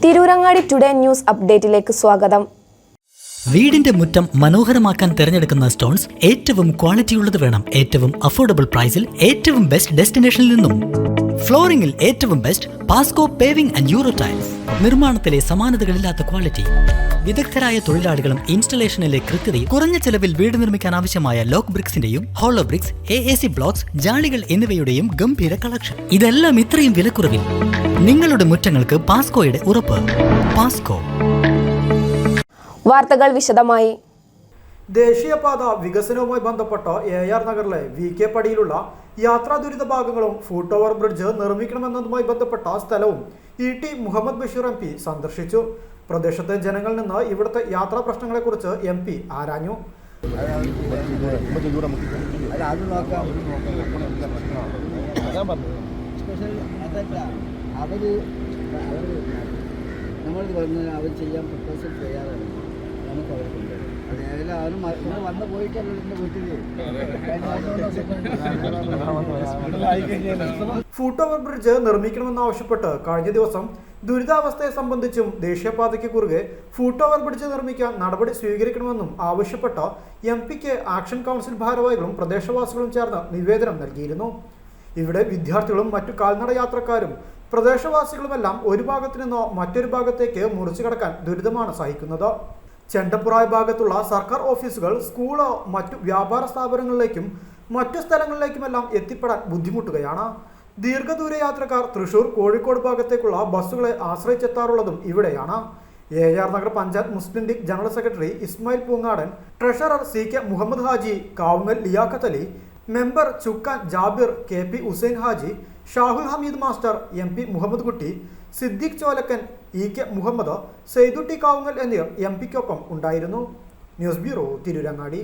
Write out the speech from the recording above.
Tirurangadi today news അപ്ഡേറ്റിലേക്ക് സ്വാഗതം. വീടിന്റെ മുറ്റം മനോഹരമാക്കാൻ തിരഞ്ഞെടുക്കുന്ന സ്റ്റോൺസ് ഏറ്റവും ക്വാളിറ്റിയുള്ളത് വേണം. ഏറ്റവും അഫോർഡബിൾ പ്രൈസിൽ ഏറ്റവും ബെസ്റ്റ് ഡെസ്റ്റിനേഷനിൽ നിന്നും. ഫ്ലോറിംഗിൽ ഏറ്റവും best Pasco paving and euro tiles. നിർമ്മാണത്തിലെ സമാനതകളില്ലാത്ത ക്വാളിറ്റി, വിദഗ്ധരായ തൊഴിലാളികളും ഇൻസ്റ്റലേഷനിലെ കൃത്യതയും, കുറഞ്ഞ ചെലവിൽ വീട് നിർമ്മിക്കാൻ ആവശ്യമായ ലോക്ക് ബ്രിക്സിന്റെയും ഹോളോ ബ്രിക്സ്, AAC ബ്ലോക്സ്, ജാളികൾ എന്നിവയുടെയും ഗംഭീര കളക്ഷൻ. ഇതെല്ലാം ഇത്രയും വിലക്കുറവിൽ. നിങ്ങളുടെ മുറ്റങ്ങൾക്ക് പാസ്കോയുടെ ഉറപ്പ്. പാസ്കോ. വാർത്തകൾ വിശദമായി. ദേശീയപാത വികസനവുമായി ബന്ധപ്പെട്ട AR നഗറിലെ VK പടിയിലുള്ള യാത്രാ ദുരിത ഭാഗങ്ങളും ഫുട് ഓവർ ബ്രിഡ്ജ് നിർമ്മിക്കണമെന്നതുമായി ബന്ധപ്പെട്ട സ്ഥലവും ET മുഹമ്മദ് ബഷീർ MP സന്ദർശിച്ചു. പ്രദേശത്തെ ജനങ്ങളിൽ നിന്ന് ഇവിടുത്തെ യാത്രാ പ്രശ്നങ്ങളെക്കുറിച്ച് MP ആരാഞ്ഞു. നമ്മൾ പറഞ്ഞാൽ അവർ ചെയ്യാൻ പ്രപ്പോസൽ ചെയ്യാറാണ് നമുക്ക് അവർക്കുണ്ട്. അതേപോലെ അവരും വന്ന് പോയിട്ടല്ല വീട്ടിൽ ഫുട് ഓവർ ബ്രിഡ്ജ് നിർമ്മിക്കണമെന്നാവശ്യപ്പെട്ട് കഴിഞ്ഞ ദിവസം ദുരിതാവസ്ഥയെ സംബന്ധിച്ചും ദേശീയപാതയ്ക്ക് കുറുകെ ഫുട് ഓവർ ബ്രിഡ്ജ് നിർമ്മിക്കാൻ നടപടി സ്വീകരിക്കണമെന്നും ആവശ്യപ്പെട്ട MPക്ക് ആക്ഷൻ കൗൺസിൽ ഭാരവാഹികളും പ്രദേശവാസികളും ചേർന്ന് നിവേദനം നൽകിയിരുന്നു. ഇവിടെ വിദ്യാർത്ഥികളും മറ്റു കാൽനട യാത്രക്കാരും പ്രദേശവാസികളുമെല്ലാം ഒരു ഭാഗത്തു നിന്നോ മറ്റൊരു ഭാഗത്തേക്ക് മുറിച്ചു കടക്കാൻ ദുരിതമാണ് സഹിക്കുന്നത്. ചെണ്ടപ്പുറായ ഭാഗത്തുള്ള സർക്കാർ ഓഫീസുകൾ, സ്കൂള്, മറ്റു വ്യാപാര സ്ഥാപനങ്ങളിലേക്കും മറ്റു സ്ഥലങ്ങളിലേക്കുമെല്ലാം എത്തിപ്പെടാൻ ബുദ്ധിമുട്ടുകയാണ്. ദീർഘദൂര യാത്രക്കാർ തൃശൂർ, കോഴിക്കോട് ഭാഗത്തേക്കുള്ള ബസ്സുകളെ ആശ്രയിച്ചെത്താറുള്ളതും ഇവിടെയാണ്. AR Nagar panchayat Muslim League general secretary Ismail Poongadan, treasurer CK Muhammad Haji, Kavungal Liyaqat Ali, member Chukkan Jabir, KP Hussain Haji, Shahul Hameed master, MP Muhammad Kutty, Siddique Cholakkan, EK Muhammad, സെയ്തുട്ടി Kavungal എന്നിവർ MPക്കൊപ്പം ഉണ്ടായിരുന്നു. News bureau, Tirurangadi.